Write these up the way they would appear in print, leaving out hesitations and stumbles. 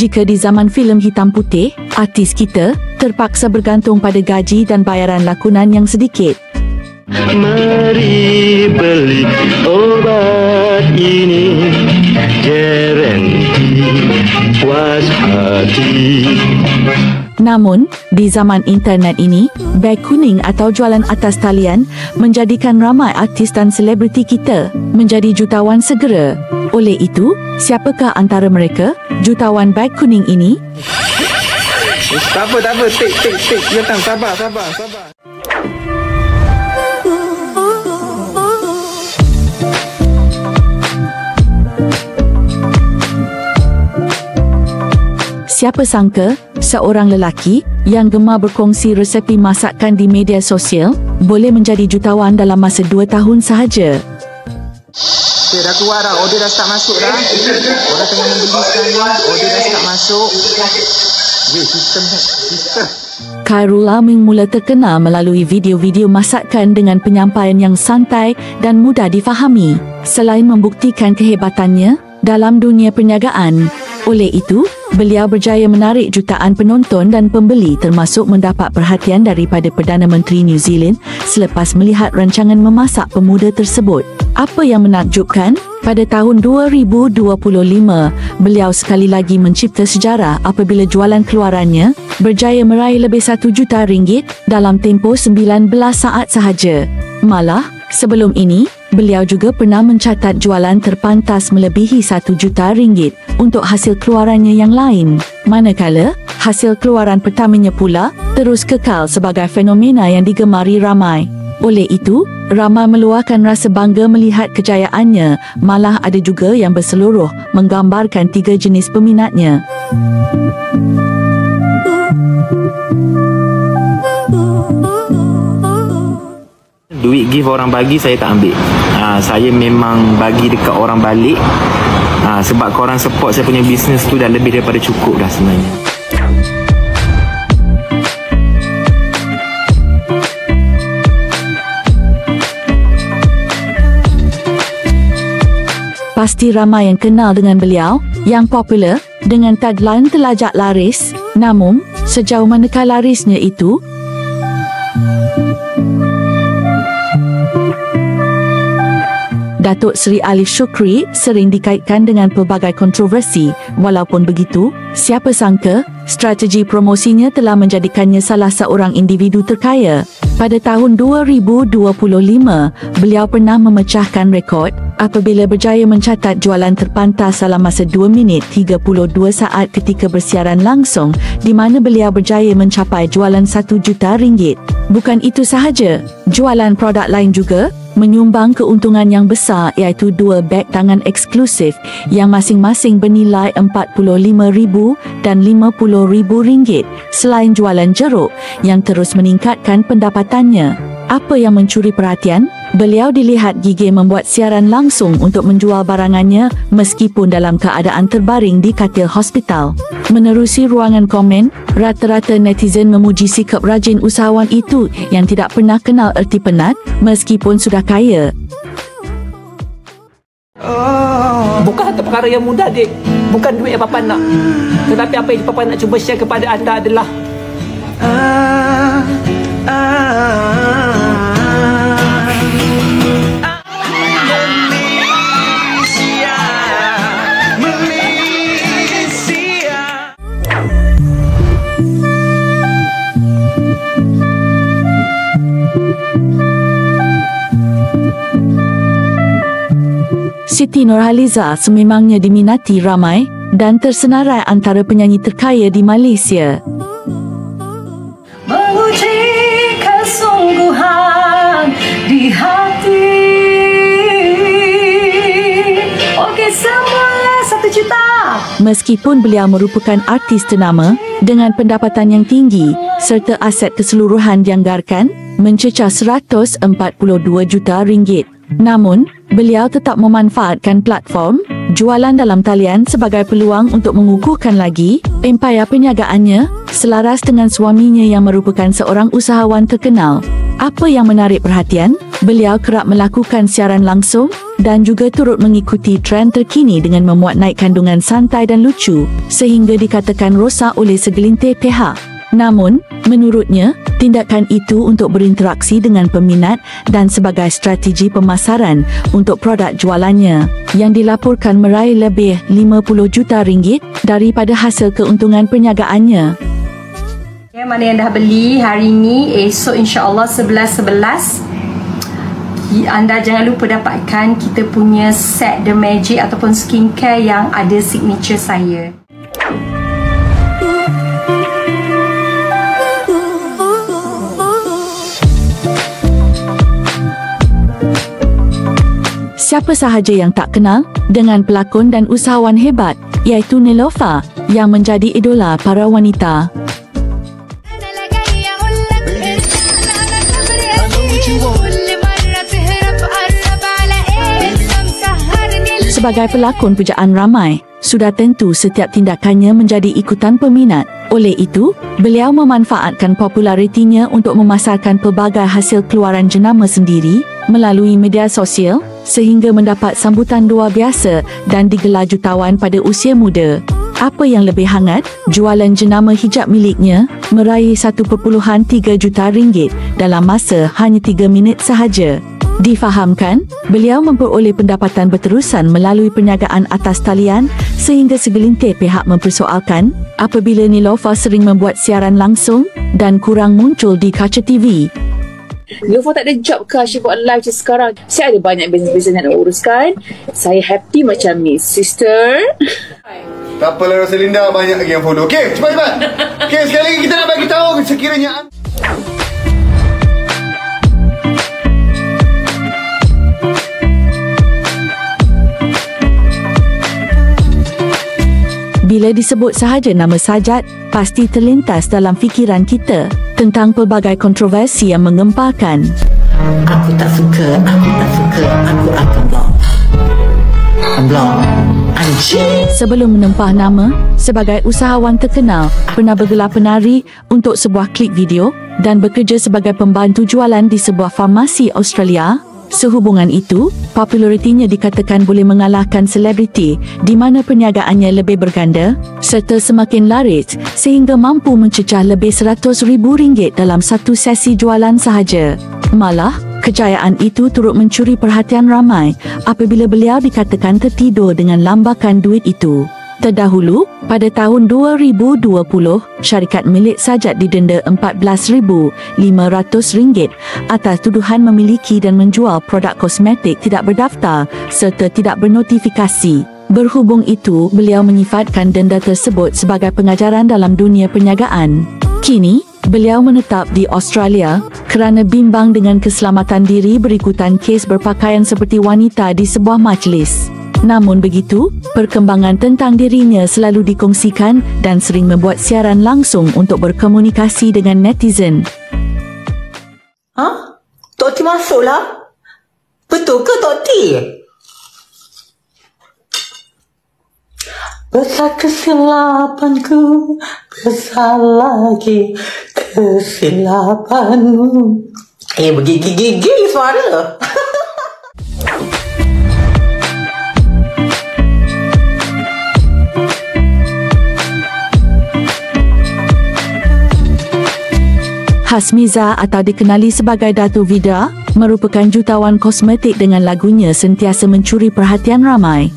Jika di zaman filem hitam putih, artis kita terpaksa bergantung pada gaji dan bayaran lakonan yang sedikit. Mari beli obat ini, garanti puas hati. Namun, di zaman internet ini, beg kuning atau jualan atas talian menjadikan ramai artis dan selebriti kita menjadi jutawan segera. Oleh itu, siapakah antara mereka jutawan beg kuning ini? Tak apa. Tik. Datang, sabar. Siapa sangka, seorang lelaki yang gemar berkongsi resepi masakan di media sosial boleh menjadi jutawan dalam masa 2 tahun sahaja. Okay, dah keluar dah. Order dah start masuk dah. Orang tengah membeli sekarang ni. Order dah start masuk. Sistem. Khairul Aming mula terkenal melalui video-video masakan dengan penyampaian yang santai dan mudah difahami, selain membuktikan kehebatannya dalam dunia perniagaan. Oleh itu, beliau berjaya menarik jutaan penonton dan pembeli, termasuk mendapat perhatian daripada Perdana Menteri New Zealand selepas melihat rancangan memasak pemuda tersebut. Apa yang menakjubkan, pada tahun 2025, beliau sekali lagi mencipta sejarah apabila jualan keluarannya berjaya meraih lebih RM1 juta dalam tempoh 19 saat sahaja. Malah, sebelum ini, beliau juga pernah mencatat jualan terpantas melebihi RM1 juta untuk hasil keluarannya yang lain. Manakala, hasil keluaran pertamanya pula terus kekal sebagai fenomena yang digemari ramai. Oleh itu, ramai meluahkan rasa bangga melihat kejayaannya, malah ada juga yang berseluruh menggambarkan 3 jenis peminatnya. Duit give orang bagi saya tak ambil. Saya memang bagi dekat orang balik. Sebab korang support saya punya bisnes tu dah lebih daripada cukup dah sebenarnya. Pasti ramai yang kenal dengan beliau, yang popular dengan tagline telajak laris. Namun, sejauh manakah larisnya itu? Datuk Seri Alif Shukri sering dikaitkan dengan pelbagai kontroversi. Walaupun begitu, siapa sangka strategi promosinya telah menjadikannya salah seorang individu terkaya. Pada tahun 2025, beliau pernah memecahkan rekod apabila berjaya mencatat jualan terpantas dalam masa 2 minit 32 saat ketika bersiaran langsung, di mana beliau berjaya mencapai jualan RM1 juta. Bukan itu sahaja, jualan produk lain juga menyumbang keuntungan yang besar, iaitu 2 beg tangan eksklusif yang masing-masing bernilai RM45,000 dan RM50,000, selain jualan jeruk yang terus meningkatkan pendapatannya. Apa yang mencuri perhatian? Beliau dilihat gigih membuat siaran langsung untuk menjual barangannya meskipun dalam keadaan terbaring di katil hospital. Menerusi ruangan komen, rata-rata netizen memuji sikap rajin usahawan itu yang tidak pernah kenal erti penat meskipun sudah kaya. Bukan harta perkara yang mudah, dik. Bukan duit yang Papa nak. Tetapi apa yang Papa nak cuba share kepada anda adalah Siti Nurhaliza sememangnya diminati ramai dan tersenarai antara penyanyi terkaya di Malaysia. Menguji kesungguhan di hati. Okey, semula RM1 juta. Meskipun beliau merupakan artis ternama dengan pendapatan yang tinggi serta aset keseluruhan dianggarkan mencecah RM142 juta, namun beliau tetap memanfaatkan platform jualan dalam talian sebagai peluang untuk mengukuhkan lagi empayar perniagaannya selaras dengan suaminya yang merupakan seorang usahawan terkenal. Apa yang menarik perhatian? Beliau kerap melakukan siaran langsung dan juga turut mengikuti trend terkini dengan memuat naik kandungan santai dan lucu sehingga dikatakan rosak oleh segelintir pihak. Namun, menurutnya, tindakan itu untuk berinteraksi dengan peminat dan sebagai strategi pemasaran untuk produk jualannya yang dilaporkan meraih lebih 50 juta ringgit daripada hasil keuntungan perniagaannya. Mana yang dah beli hari ni, esok insya-Allah 11.11 anda jangan lupa dapatkan kita punya set The Magic ataupun skincare yang ada signature saya. Siapa sahaja yang tak kenal dengan pelakon dan usahawan hebat iaitu Neelofa yang menjadi idola para wanita. Sebagai pelakon pujaan ramai, sudah tentu setiap tindakannya menjadi ikutan peminat. Oleh itu, beliau memanfaatkan popularitinya untuk memasarkan pelbagai hasil keluaran jenama sendiri melalui media sosial sehingga mendapat sambutan luar biasa dan digelar jutawan pada usia muda. Apa yang lebih hangat, jualan jenama hijab miliknya meraih 1.3 juta ringgit dalam masa hanya 3 minit sahaja. Difahamkan, beliau memperoleh pendapatan berterusan melalui perniagaan atas talian sehingga segelintir pihak mempersoalkan apabila Neelofa sering membuat siaran langsung dan kurang muncul di kaca TV. Neelofa tak ada job ke Asyik buat live macam sekarang? Saya ada banyak bisnes-bisnes nak uruskan. Saya happy macam ni, sister. Tak apalah Rosalinda, banyak lagi yang follow. Okay, cepat-cepat. Okay, sekali lagi kita nak bagi tahu sekiranya bila disebut sahaja nama Sajat, pasti terlintas dalam fikiran kita tentang pelbagai kontroversi yang mengemparkan. Aku tak suka, aku akan block. Block. Anjing. Sebelum menempah nama sebagai usahawan terkenal, pernah bergelar penari untuk sebuah klip video dan bekerja sebagai pembantu jualan di sebuah farmasi Australia. Sehubungan itu, popularitinya dikatakan boleh mengalahkan selebriti di mana perniagaannya lebih berganda serta semakin laris sehingga mampu mencecah lebih RM100,000 dalam satu sesi jualan sahaja. Malah, kejayaan itu turut mencuri perhatian ramai apabila beliau dikatakan tertidur dengan lambakan duit itu. Terdahulu, pada tahun 2020, syarikat milik Sajat didenda RM14,500 atas tuduhan memiliki dan menjual produk kosmetik tidak berdaftar serta tidak bernotifikasi. Berhubung itu, beliau menyifatkan denda tersebut sebagai pengajaran dalam dunia perniagaan. Kini, beliau menetap di Australia kerana bimbang dengan keselamatan diri berikutan kes berpakaian seperti wanita di sebuah majlis. Namun begitu, perkembangan tentang dirinya selalu dikongsikan dan sering membuat siaran langsung untuk berkomunikasi dengan netizen. Tok T masuklah. Betul ke Tok T? Besar kesilapanku, besar lagi kesilapanmu. Bergigi-gigi suara. Hasmiza atau dikenali sebagai Dato' Vida merupakan jutawan kosmetik dengan lagunya sentiasa mencuri perhatian ramai.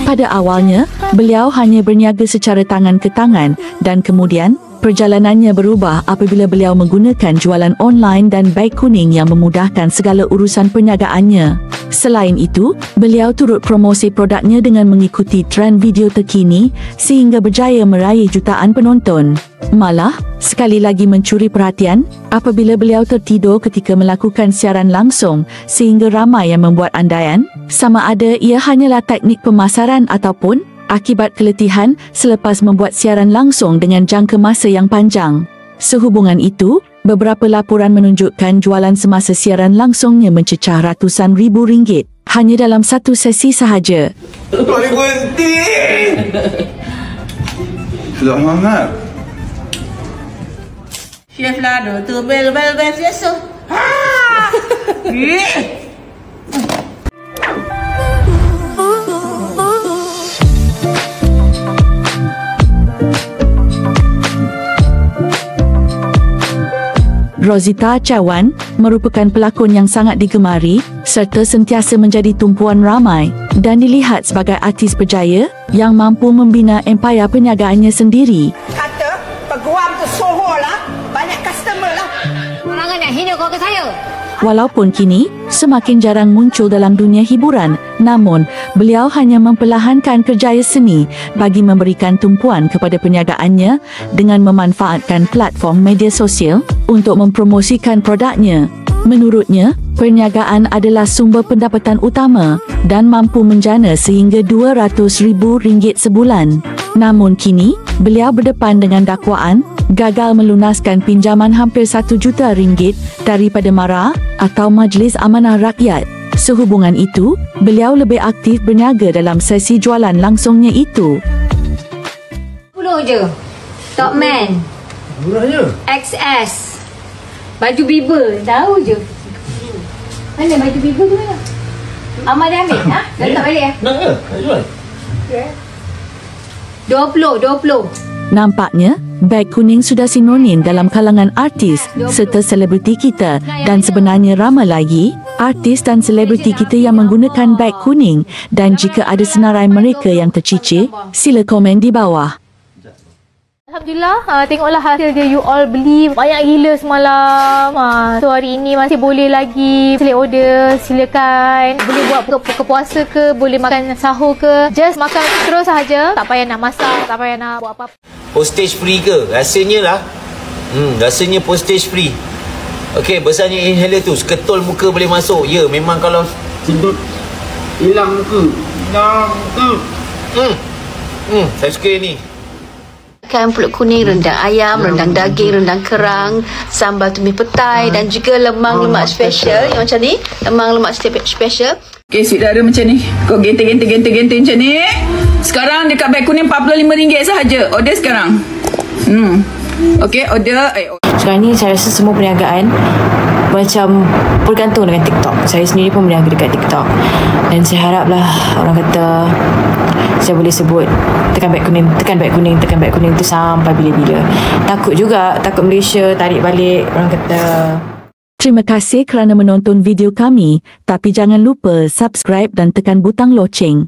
Pada awalnya, beliau hanya berniaga secara tangan ke tangan dan kemudian perjalanannya berubah apabila beliau menggunakan jualan online dan beg kuning yang memudahkan segala urusan perniagaannya. Selain itu, beliau turut promosi produknya dengan mengikuti trend video terkini sehingga berjaya meraih jutaan penonton. Malah, sekali lagi mencuri perhatian apabila beliau tertidur ketika melakukan siaran langsung sehingga ramai yang membuat andaian sama ada ia hanyalah teknik pemasaran ataupun akibat keletihan selepas membuat siaran langsung dengan jangka masa yang panjang. Sehubungan itu, beberapa laporan menunjukkan jualan semasa siaran langsungnya mencecah ratusan ribu ringgit hanya dalam satu sesi sahaja. Tak boleh berhenti. Sudah hangat. Chef Lado tu bel-bel biasa. Ha! Rosita Cawan merupakan pelakon yang sangat digemari serta sentiasa menjadi tumpuan ramai dan dilihat sebagai artis berjaya yang mampu membina empayar perniagaannya sendiri. Kata peguam tu soho lah, banyak customer lah. Orang nak hina kau ke saya? Walaupun kini semakin jarang muncul dalam dunia hiburan, namun beliau hanya memperlahankan kerjaya seni bagi memberikan tumpuan kepada perniagaannya dengan memanfaatkan platform media sosial untuk mempromosikan produknya. Menurutnya, perniagaan adalah sumber pendapatan utama dan mampu menjana sehingga RM200,000 sebulan. Namun kini, beliau berdepan dengan dakwaan gagal melunaskan pinjaman hampir RM1 juta daripada MARA atau Majlis Amanah Rakyat. Sehubungan itu, beliau lebih aktif berniaga dalam sesi jualan langsungnya itu. 10 je. Top Man. Murahnya. XS. Baju Bieber. Tahu je. Mana baju Bieber tu mana? Amal dah ambil? Ha? Dah tak balik? Nak ke? Nak jual? 20. Nampaknya, beg kuning sudah sinonim dalam kalangan artis serta selebriti kita dan sebenarnya ramai lagi artis dan selebriti kita yang menggunakan beg kuning dan jika ada senarai mereka yang tercicir, sila komen di bawah. Alhamdulillah, tengoklah hasil dia, you all beli banyak gila semalam. So hari ini masih boleh lagi select order, silakan. Boleh buat buka puasa ke, boleh makan sahur ke, just makan terus sahaja, tak payah nak masak, tak payah nak buat apa-apa. Postage free ke? Rasanya lah. Rasanya postage free. Okey, besarnya inhaler tu, ketul muka boleh masuk. Ya, memang kalau sedut hilang muka. Saya suka ni. Makan pulut kuning, rendang ayam, rendang daging, rendang kerang, sambal tumis petai dan juga lemang lemak special yang macam ni, lemang lemak special. Okey, sweet dara macam ni. Kau genting macam ni. Sekarang dekat beg kuning RM45 sahaja. Order sekarang. Okey, order. Sekarang ni saya rasa semua perniagaan macam bergantung dengan TikTok. Saya sendiri pun berniaga dekat TikTok. Dan saya haraplah orang kata saya boleh sebut tekan beg kuning tu sampai bila-bila. Takut Malaysia tarik balik orang kata. Terima kasih kerana menonton video kami, tapi jangan lupa subscribe dan tekan butang loceng.